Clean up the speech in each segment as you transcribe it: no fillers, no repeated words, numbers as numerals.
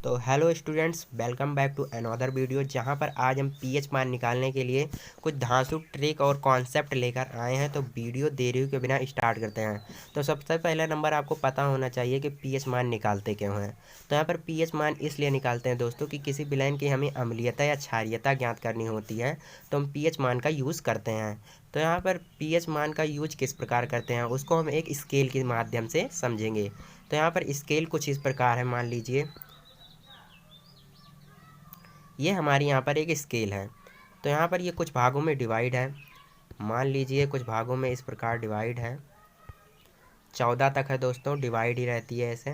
तो hello students, welcome back to another video. जहां पर आज हम पीएच मान निकालने के लिए कुछ धांसू ट्रिक और कॉन्सेप्ट लेकर आए हैं। तो वीडियो देरी के बिना स्टार्ट करते हैं। तो सबसे पहला नंबर आपको पता होना चाहिए कि पीएच मान निकालते क्यों हैं। तो यहाँ पर पीएच मान इसलिए निकालते हैं दोस्तों कि किसी विलयन की हमें अम्लीयता या क्षारीयता ज्ञात करनी होती है, तो हम पीएच मान का यूज़ करते हैं। तो यहाँ पर पीएच मान का यूज किस प्रकार करते हैं उसको हम एक स्केल के माध्यम से समझेंगे। तो यहाँ पर स्केल कुछ इस प्रकार है। मान लीजिए ये हमारी यहाँ पर एक स्केल है। तो यहाँ पर ये कुछ भागों में डिवाइड है। मान लीजिए कुछ भागों में इस प्रकार डिवाइड है। 14 तक है दोस्तों, डिवाइड ही रहती है ऐसे।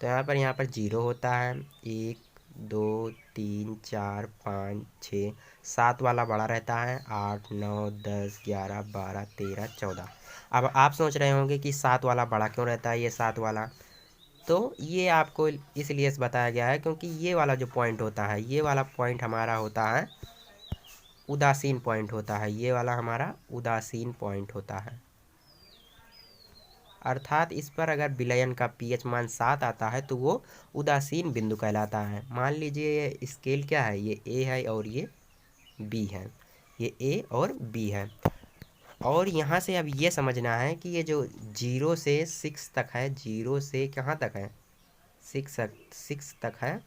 तो यहाँ पर 0 होता है, 1 2 3 4 5 6 7 वाला बड़ा रहता है, 8 9 10 11 12 13 14। अब आप सोच रहे होंगे कि 7 वाला बड़ा क्यों रहता है, ये 7 वाला। तो ये आपको इसलिए बताया गया है क्योंकि ये वाला जो पॉइंट होता है, ये वाला पॉइंट हमारा होता है उदासीन पॉइंट होता है। ये वाला हमारा उदासीन पॉइंट होता है। अर्थात इस पर अगर विलयन का पीएच मान 7 आता है तो वो उदासीन बिंदु कहलाता है। मान लीजिए ये स्केल क्या है, ये ए है और ये बी है। ये ए और बी है। और यहाँ से अब ये समझना है कि ये जो 0 से 6 तक है, 0 से कहाँ तक है, 6 तक है।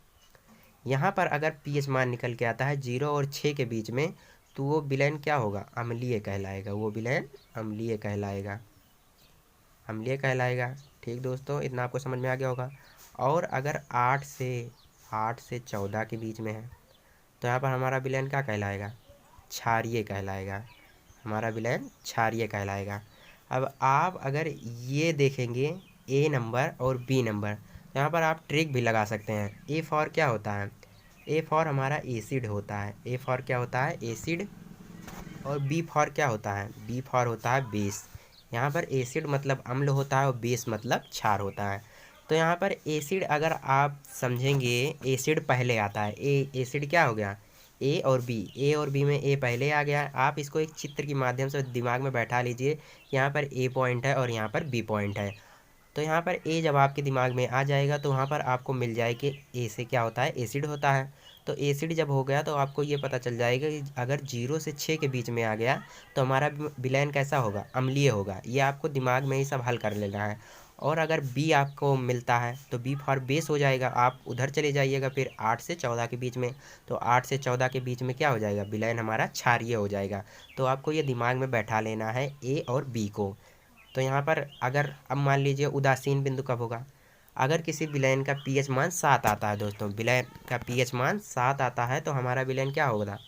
यहाँ पर अगर पीएच मान निकल के आता है 0 और 6 के बीच में, तो वो विलयन क्या होगा, अम्लीय कहलाएगा। वो विलयन अम्लीय कहलाएगा, अम्लीय कहलाएगा। ठीक दोस्तों, इतना आपको समझ में आ गया होगा। और अगर 8 से 14 के बीच में है, तो यहाँ पर हमारा विलयन क्या कहलाएगा, क्षारीय कहलाएगा। हमारा विलयन क्षारीय कहलाएगा। अब आप अगर ये देखेंगे ए नंबर और बी नंबर, यहाँ पर आप ट्रिक भी लगा सकते हैं। ए फॉर क्या होता है, ए फॉर हमारा एसिड होता है। ए फॉर क्या होता है, एसिड। और बी फॉर क्या होता है, बी फॉर होता है बेस। यहाँ पर एसिड मतलब अम्ल होता है और बेस मतलब क्षार होता है। तो यहाँ पर एसिड अगर आप समझेंगे, एसिड पहले आता है। एसिड क्या हो गया, ए और बी। ए और बी में ए पहले आ गया। आप इसको एक चित्र के माध्यम से दिमाग में बैठा लीजिए। यहाँ पर ए पॉइंट है और यहाँ पर बी पॉइंट है। तो यहाँ पर ए जब आपके दिमाग में आ जाएगा तो वहाँ पर आपको मिल जाए कि ए से क्या होता है, एसिड होता है। तो एसिड जब हो गया तो आपको ये पता चल जाएगा कि अगर 0 से 6 के बीच में आ गया तो हमारा विलयन कैसा होगा, अम्लीय होगा। ये आपको दिमाग में ही सब हल कर लेना है। और अगर बी आपको मिलता है तो बी फॉर बेस हो जाएगा। आप उधर चले जाइएगा फिर 8 से 14 के बीच में, तो 8 से 14 के बीच में क्या हो जाएगा, विलयन हमारा क्षारीय हो जाएगा। तो आपको ये दिमाग में बैठा लेना है ए और बी को। तो यहाँ पर अगर अब मान लीजिए उदासीन बिंदु कब होगा, अगर किसी विलयन का पीएच मान 7 आता है दोस्तों, विलयन का पीएच मान 7 आता है तो हमारा विलयन क्या होगा,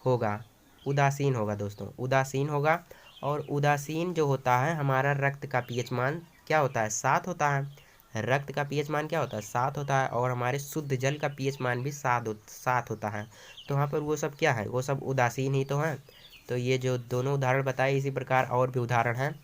होगा उदासीन होगा दोस्तों, उदासीन होगा। और उदासीन जो होता है, हमारा रक्त का पीएच मान क्या होता है, 7 होता है। रक्त का पीएच मान क्या होता है, 7 होता है। और हमारे शुद्ध जल का पीएच मान भी 7 होता है। तो वहाँ पर वो सब क्या है, वो सब उदासीन ही तो हैं। तो ये जो दोनों उदाहरण बताए, इसी प्रकार और भी उदाहरण हैं।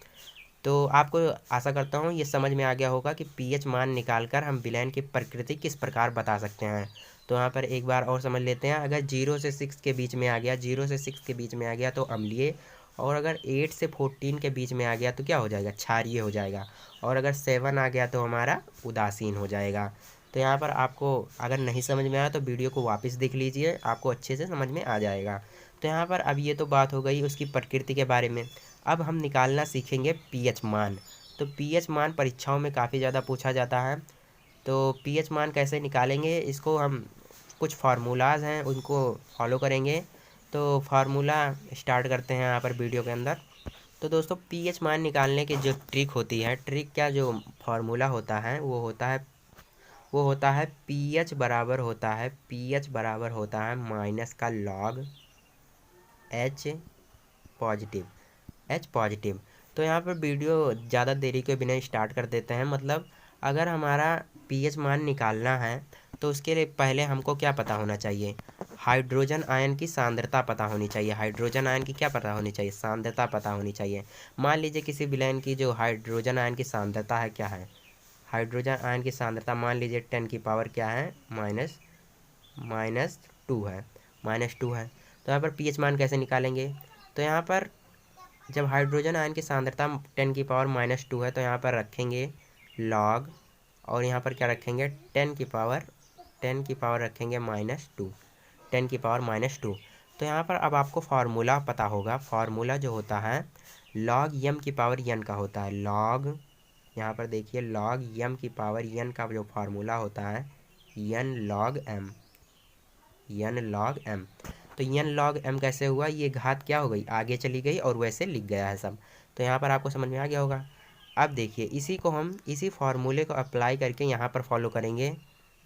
तो आपको आशा करता हूँ ये समझ में आ गया होगा कि पीएच मान निकालकर हम विलयन की प्रकृति किस प्रकार बता सकते हैं। तो यहाँ पर एक बार और समझ लेते हैं। अगर 0 से 6 के बीच में आ गया, 0 से 6 के बीच में आ गया तो अम्लीय। और अगर 8 से 14 के बीच में आ गया तो क्या हो जाएगा, क्षारीय हो जाएगा। और अगर 7 आ गया तो हमारा उदासीन हो जाएगा। तो यहाँ पर आपको अगर नहीं समझ में आया तो वीडियो को वापस देख लीजिए, आपको अच्छे से समझ में आ जाएगा। तो यहाँ पर अब ये तो बात हो गई उसकी प्रकृति के बारे में। अब हम निकालना सीखेंगे पीएच मान। तो पीएच मान परीक्षाओं में काफ़ी ज़्यादा पूछा जाता है। तो पीएच मान कैसे निकालेंगे, इसको हम कुछ फार्मूलाज हैं उनको फॉलो करेंगे। तो फार्मूला स्टार्ट करते हैं यहाँ पर वीडियो के अंदर। तो दोस्तों पीएच मान निकालने की जो ट्रिक होती है, ट्रिक क्या, जो फार्मूला होता है वो होता है पीएच बराबर होता है माइनस का log H positive, H positive. तो यहाँ पर वीडियो ज़्यादा देरी के बिना स्टार्ट कर देते हैं। मतलब अगर हमारा पीएच मान निकालना है तो उसके लिए पहले हमको क्या पता होना चाहिए, हाइड्रोजन आयन की सांद्रता पता होनी चाहिए। हाइड्रोजन आयन की क्या पता होनी चाहिए, सांद्रता पता होनी चाहिए। मान लीजिए किसी विलयन की जो हाइड्रोजन आयन की सांद्रता है, क्या है, हाइड्रोजन आयन की सांद्रता मान लीजिए 10 की पावर क्या है, माइनस 2 है, -2 है। तो यहाँ पर पीएच मान कैसे निकालेंगे, तो यहाँ पर जब हाइड्रोजन आयन की सांद्रता 10 की पावर -2 है तो यहाँ पर रखेंगे लॉग, और यहाँ पर क्या रखेंगे 10 की पावर 10 की पावर रखेंगे -2, 10 की पावर -2। तो यहाँ पर अब आपको फार्मूला पता होगा, फार्मूला जो होता है log m की पावर n का होता है। log, यहाँ पर देखिए log m की पावर n का जो फार्मूला होता है n log m, n log m। तो n log m कैसे हुआ, ये घात क्या हो गई, आगे चली गई और वैसे लिख गया है सब। तो यहाँ पर आपको समझ में आ गया होगा। अब देखिए इसी को हम इसी फार्मूले को अप्लाई करके यहाँ पर फॉलो करेंगे।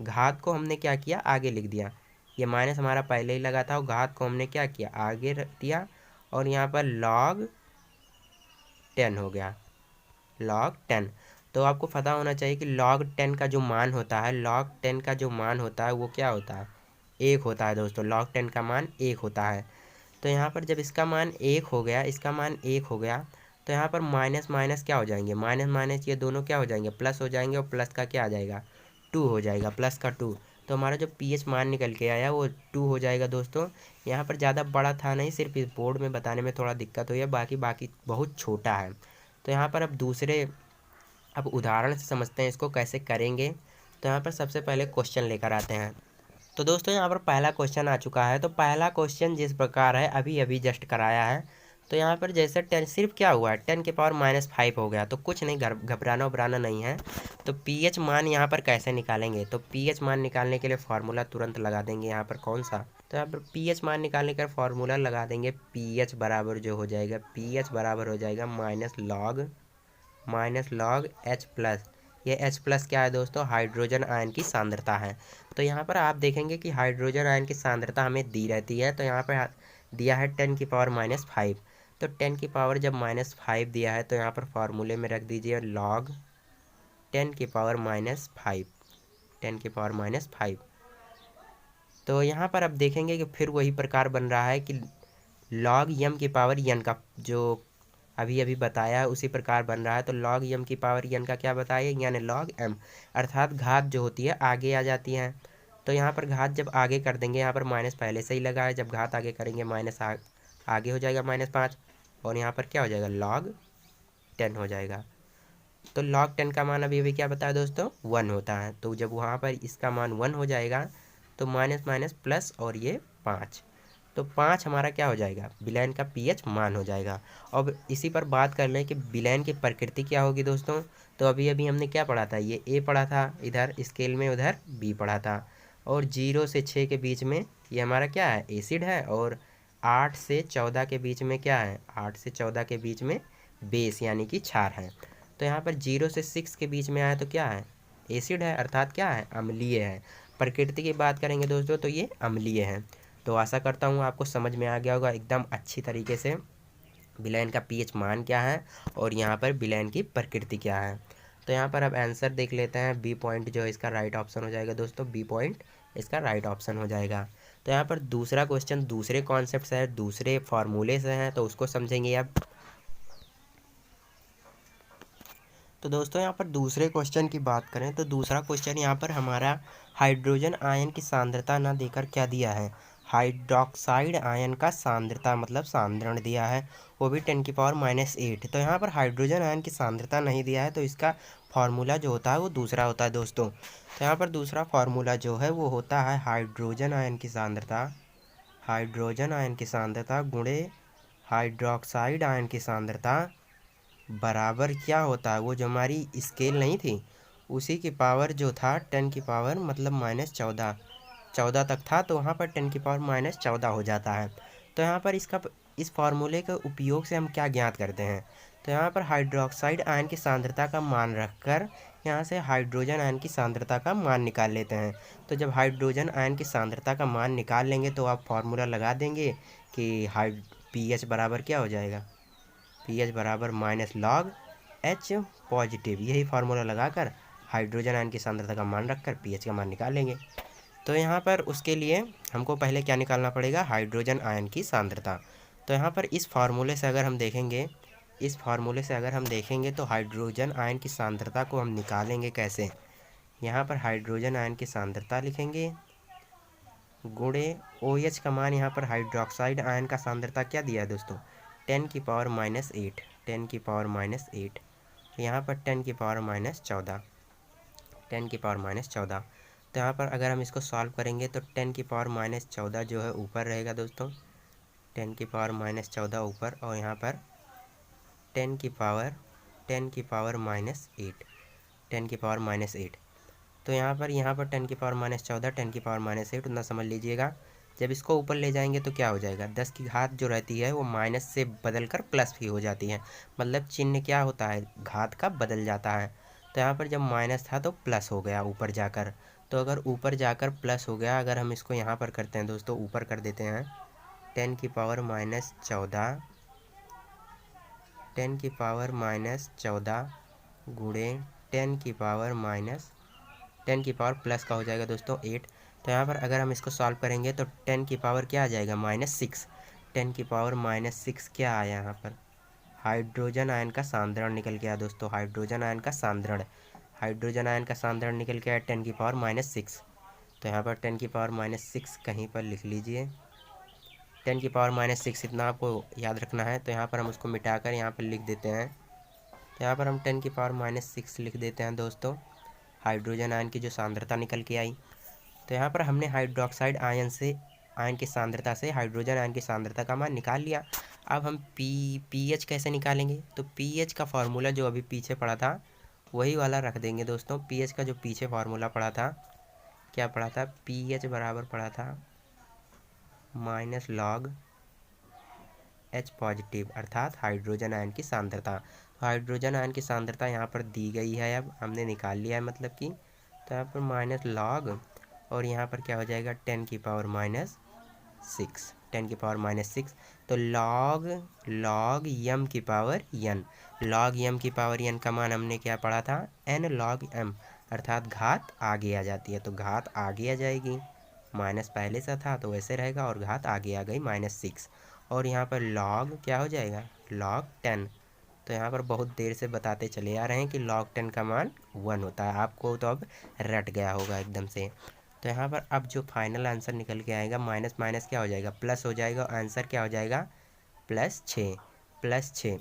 घात को हमने क्या किया, आगे लिख दिया। ये माइनस हमारा पहले ही लगा था और घात को हमने क्या किया, आगे रख दिया और यहाँ पर log 10 हो गया, log 10। तो आपको पता होना चाहिए कि log 10 का जो मान होता है, log 10 का जो मान होता है वो क्या होता है, 1 होता है दोस्तों। log 10 का मान 1 होता है। तो यहाँ पर जब इसका मान 1 हो गया, इसका मान 1 हो गया, तो यहाँ पर माइनस माइनस क्या हो जाएंगे, माइनस माइनस ये दोनों क्या हो जाएंगे, प्लस हो जाएंगे और प्लस का क्या आ जाएगा, 2 हो जाएगा, प्लस का 2। तो हमारा जो pH मान निकल के आया वो 2 हो जाएगा दोस्तों। यहाँ पर ज़्यादा बड़ा था नहीं, सिर्फ इस बोर्ड में बताने में थोड़ा दिक्कत हुई है, बाकी बाकी बहुत छोटा है। तो यहाँ पर अब उदाहरण से समझते हैं इसको कैसे करेंगे। तो यहाँ पर सबसे पहले क्वेश्चन लेकर आते हैं। तो दोस्तों यहाँ पर पहला क्वेश्चन आ चुका है। तो पहला क्वेश्चन जिस प्रकार है, अभी अभी जस्ट कराया है। तो यहाँ पर जैसे 10 सिर्फ क्या हुआ है, 10 की पावर -5 हो गया। तो कुछ नहीं, घबराना उबराना नहीं है। तो pH मान यहाँ पर कैसे निकालेंगे, तो pH मान निकालने के लिए फार्मूला तुरंत लगा देंगे। यहाँ पर कौन सा, तो यहाँ पर pH मान निकालने का फार्मूला लगा देंगे। pH बराबर जो हो जाएगा, pH बराबर हो जाएगा माइनस लॉग H प्लस। ये H प्लस क्या है दोस्तों, हाइड्रोजन आयन की सांद्रता है। तो यहाँ पर आप देखेंगे कि हाइड्रोजन आयन की सांद्रता हमें दी रहती है। तो यहाँ पर दिया है 10 की पावर -5। तो 10 की पावर जब -5 दिया है तो यहाँ पर फार्मूले में रख दीजिए log 10 की पावर -5, 10 की पावर -5। तो यहाँ पर अब देखेंगे कि फिर वही प्रकार बन रहा है कि log m की पावर n का जो अभी अभी बताया है उसी प्रकार बन रहा है। तो log m की पावर n का क्या बताया, यानी log m, अर्थात घात जो होती है आगे आ जाती है। तो यहाँ पर घात जब आगे कर देंगे, यहाँ पर माइनस पहले से ही लगा है, जब घात आगे करेंगे माइनस आगे हो जाएगा -5 और यहाँ पर क्या हो जाएगा, log 10 हो जाएगा। तो log 10 का मान अभी अभी क्या बताया दोस्तों, 1 होता है। तो जब वहाँ पर इसका मान 1 हो जाएगा तो माइनस माइनस प्लस और ये 5, तो 5 हमारा क्या हो जाएगा, विलयन का pH मान हो जाएगा। अब इसी पर बात कर लें कि विलयन की प्रकृति क्या होगी दोस्तों। तो अभी अभी हमने क्या पढ़ा था, ये A पढ़ा था इधर स्केल में, उधर B पढ़ा था। और 0 से 6 के बीच में ये हमारा क्या है, एसिड है। और 8 से 14 के बीच में क्या है, 8 से 14 के बीच में बेस यानी कि क्षार है। तो यहाँ पर 0 से 6 के बीच में आया तो क्या है, एसिड है, अर्थात क्या है, अम्लीय है। प्रकृति की बात करेंगे दोस्तों तो ये अम्लीय है। तो आशा करता हूँ आपको समझ में आ गया होगा एकदम अच्छी तरीके से विलयन का pH मान क्या है और यहाँ पर विलयन की प्रकृति क्या है। तो यहाँ पर अब आंसर देख लेते हैं। बी पॉइंट जो इसका राइट ऑप्शन हो जाएगा दोस्तों, बी पॉइंट इसका राइट ऑप्शन हो जाएगा। तो यहाँ पर दूसरा क्वेश्चन दूसरे कॉन्सेप्ट से है, दूसरे फार्मूले से है, तो उसको समझेंगे अब। तो दोस्तों यहाँ पर दूसरे क्वेश्चन की बात करें तो दूसरा क्वेश्चन यहाँ पर हमारा हाइड्रोजन आयन की सांद्रता ना देकर क्या दिया है, हाइड्रोक्साइड आयन का सांद्रता मतलब सांद्रण दिया है, वो भी 10 की पावर -8। तो यहाँ पर हाइड्रोजन आयन की सांद्रता नहीं दिया है, तो इसका फार्मूला जो होता है वो दूसरा होता है दोस्तों। तो यहाँ पर दूसरा फार्मूला जो है वो होता है हाइड्रोजन आयन की सांद्रता, हाइड्रोजन आयन की सांद्रता गुणे हाइड्रोक्साइड आयन की सांद्रता बराबर क्या होता है, वो जो हमारी स्केल नहीं थी उसी की पावर जो था 10 की पावर मतलब -14 तक था, तो वहाँ पर 10 की पावर -14 हो जाता है। तो यहाँ पर इस फार्मूले के उपयोग से हम क्या ज्ञात करते हैं, तो यहाँ पर हाइड्रोक्साइड आयन की सांद्रता का मान रखकर यहाँ से हाइड्रोजन आयन की सांद्रता का मान निकाल लेते हैं। तो जब हाइड्रोजन आयन की सांद्रता का मान निकाल लेंगे तो आप फार्मूला लगा देंगे कि pH बराबर क्या हो जाएगा, pH बराबर -log H पॉजिटिव। यही फार्मूला लगाकर हाइड्रोजन आयन की सांद्रता का मान रखकर pH का मान निकाल लेंगे। तो यहाँ पर उसके लिए हमको पहले क्या निकालना पड़ेगा, हाइड्रोजन आयन की सांद्रता। तो यहाँ पर इस फार्मूले से अगर हम देखेंगे तो हाइड्रोजन आयन की सांद्रता को हम निकालेंगे कैसे, यहाँ पर हाइड्रोजन आयन की सांद्रता लिखेंगे गुणे OH का मान, यहाँ पर हाइड्रोक्साइड आयन का सांद्रता क्या दिया है दोस्तों, 10 की पावर -8, 10 की पावर -8, यहाँ पर 10 की पावर -14, 10 की पावर -14। तो यहाँ पर अगर हम इसको सॉल्व करेंगे तो 10 की पावर -14 जो है ऊपर रहेगा दोस्तों, 10 की पावर -14 ऊपर, और यहाँ पर 10 की पावर -8, 10 की पावर -8। तो यहाँ पर 10 की पावर -14, 10 की पावर -8 उतना समझ लीजिएगा। जब इसको ऊपर ले जाएंगे तो क्या हो जाएगा, 10 की घात जो रहती है वो माइनस से बदल कर प्लस भी हो जाती है, मतलब चिन्ह क्या होता है, घात का बदल जाता है। तो यहाँ पर जब माइनस था तो प्लस हो गया ऊपर जाकर, तो अगर ऊपर जाकर प्लस हो गया, अगर हम इसको यहाँ पर करते हैं दोस्तों, ऊपर कर देते हैं 10 की पावर -14, 10 की पावर -14 गुणे 10 की पावर प्लस का हो जाएगा दोस्तों 8। तो यहाँ पर अगर हम इसको सॉल्व करेंगे तो 10 की पावर क्या आ जाएगा, -6, 10 की पावर -6 क्या आया यहाँ पर, हाइड्रोजन आयन का सांद्रण निकल के आया दोस्तों, हाइड्रोजन आयन का सांद्रण, हाइड्रोजन आयन का सांद्रण निकल के आया 10 की पावर -6। तो यहाँ पर 10 की पावर -6 कहीं पर लिख लीजिए, 10 की पावर -6 इतना आपको याद रखना है। तो यहाँ पर हम उसको मिटाकर यहाँ पर लिख देते हैं, तो यहाँ पर हम 10 की पावर -6 लिख देते हैं दोस्तों, हाइड्रोजन आयन की जो सांद्रता निकल के आई। तो यहाँ पर हमने हाइड्रोक्साइड आयन की सांद्रता से हाइड्रोजन आयन की सांद्रता का मान निकाल लिया। अब हम पीएच कैसे निकालेंगे, तो पीएच का फार्मूला जो अभी पीछे पड़ा था वही वाला रख देंगे दोस्तों। पीएच का जो पीछे फार्मूला पड़ा था, क्या पड़ा था, पीएच बराबर पड़ा था -log H पॉजिटिव, अर्थात हाइड्रोजन आयन की सांद्रता। तो हाइड्रोजन आयन की सांद्रता यहाँ पर दी गई है, अब हमने निकाल लिया है मतलब कि, तो यहाँ पर -log, और यहाँ पर क्या हो जाएगा 10 की पावर -6, 10 की पावर -6। तो log m की पावर n, log m की पावर n का मान हमने क्या पढ़ा था, n log m, अर्थात घात आगे आ जाती है, तो घात आगे आ जाएगी, माइनस पहले से था तो वैसे रहेगा, और घात आगे आ गई -6, और यहाँ पर log क्या हो जाएगा, log 10। तो यहाँ पर बहुत देर से बताते चले आ रहे हैं कि log 10 का मान 1 होता है, आपको तो अब रट गया होगा एकदम से। तो यहाँ पर अब जो फाइनल आंसर निकल के आएगा, माइनस माइनस क्या हो जाएगा, प्लस हो जाएगा, आंसर क्या हो जाएगा, +6।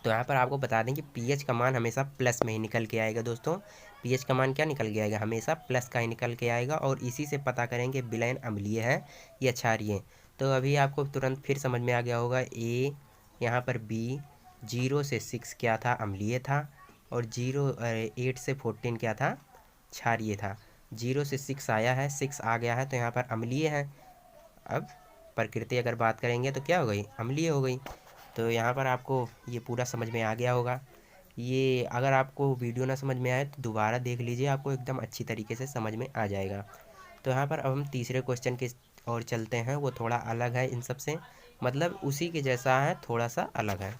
तो यहाँ पर आपको बता दें कि पीएच का मान हमेशा प्लस में ही निकल के आएगा दोस्तों, पीएच का मान क्या निकल के आएगा, हमेशा प्लस का ही निकल के आएगा, और इसी से पता करेंगे विलयन अम्लीय है या क्षारीय। तो अभी आपको तुरंत फिर समझ में आ गया होगा, ए यहाँ पर बी 0 से 6 क्या था, अम्लीय था, और 8 से 14 क्या था, क्षारीय था। 0 से 6 आया है, 6 आ गया है, तो यहाँ पर अम्लीय है। अब प्रकृति अगर बात करेंगे तो क्या हो गई, अम्लीय हो गई। तो यहाँ पर आपको ये पूरा समझ में आ गया होगा। ये अगर आपको वीडियो ना समझ में आए तो दोबारा देख लीजिए, आपको एकदम अच्छी तरीके से समझ में आ जाएगा। तो यहाँ पर अब हम तीसरे क्वेश्चन के और चलते हैं, वो थोड़ा अलग है इन सब से, मतलब उसी के जैसा है, थोड़ा सा अलग है।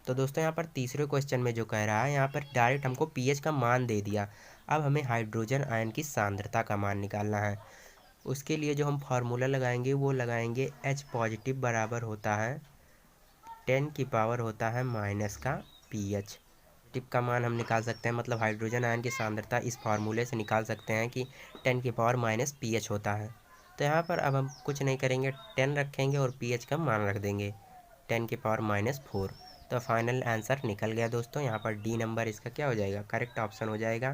तो दोस्तों यहाँ पर तीसरे क्वेश्चन में जो कह रहा है, यहाँ पर डायरेक्ट हमको पीएच का मान दे दिया, अब हमें हाइड्रोजन आयन की सांद्रता का मान निकालना है। उसके लिए जो हम फार्मूला लगाएंगे वो लगाएंगे H पॉजिटिव बराबर होता है 10 की पावर होता है माइनस का पीएच। टिप का मान हम निकाल सकते हैं, मतलब हाइड्रोजन आयन की सांद्रता इस फार्मूले से निकाल सकते हैं कि 10 की पावर -pH होता है। तो यहाँ पर अब हम कुछ नहीं करेंगे, 10 रखेंगे और pH का मान रख देंगे 10 की पावर -4। तो फाइनल आंसर निकल गया दोस्तों, यहाँ पर डी नंबर इसका क्या हो जाएगा, करेक्ट ऑप्शन हो जाएगा।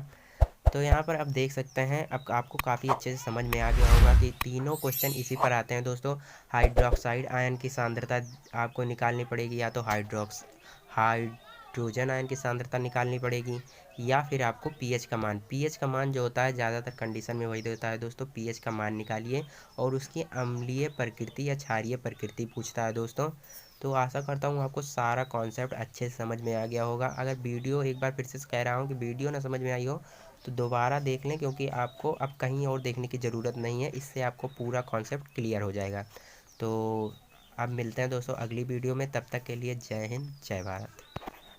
तो यहाँ पर आप देख सकते हैं, अब आपको काफ़ी अच्छे से समझ में आ गया होगा कि तीनों क्वेश्चन इसी पर आते हैं दोस्तों। हाइड्रोक्साइड आयन की सांद्रता आपको निकालनी पड़ेगी, या तो हाइड्रोजन आयन की सांद्रता निकालनी पड़ेगी, या फिर आपको पीएच का मान जो होता है ज़्यादातर कंडीशन में वही होता है दोस्तों, पीएच का मान निकालिए, और उसकी अम्लीय प्रकृति या क्षारीय प्रकृति पूछता है दोस्तों। तो आशा करता हूँ आपको सारा कॉन्सेप्ट अच्छे से समझ में आ गया होगा। अगर वीडियो, एक बार फिर से कह रहा हूँ कि वीडियो ना समझ में आई हो तो दोबारा देख लें, क्योंकि आपको अब कहीं और देखने की ज़रूरत नहीं है, इससे आपको पूरा कॉन्सेप्ट क्लियर हो जाएगा। तो अब मिलते हैं दोस्तों अगली वीडियो में, तब तक के लिए जय हिंद जय भारत।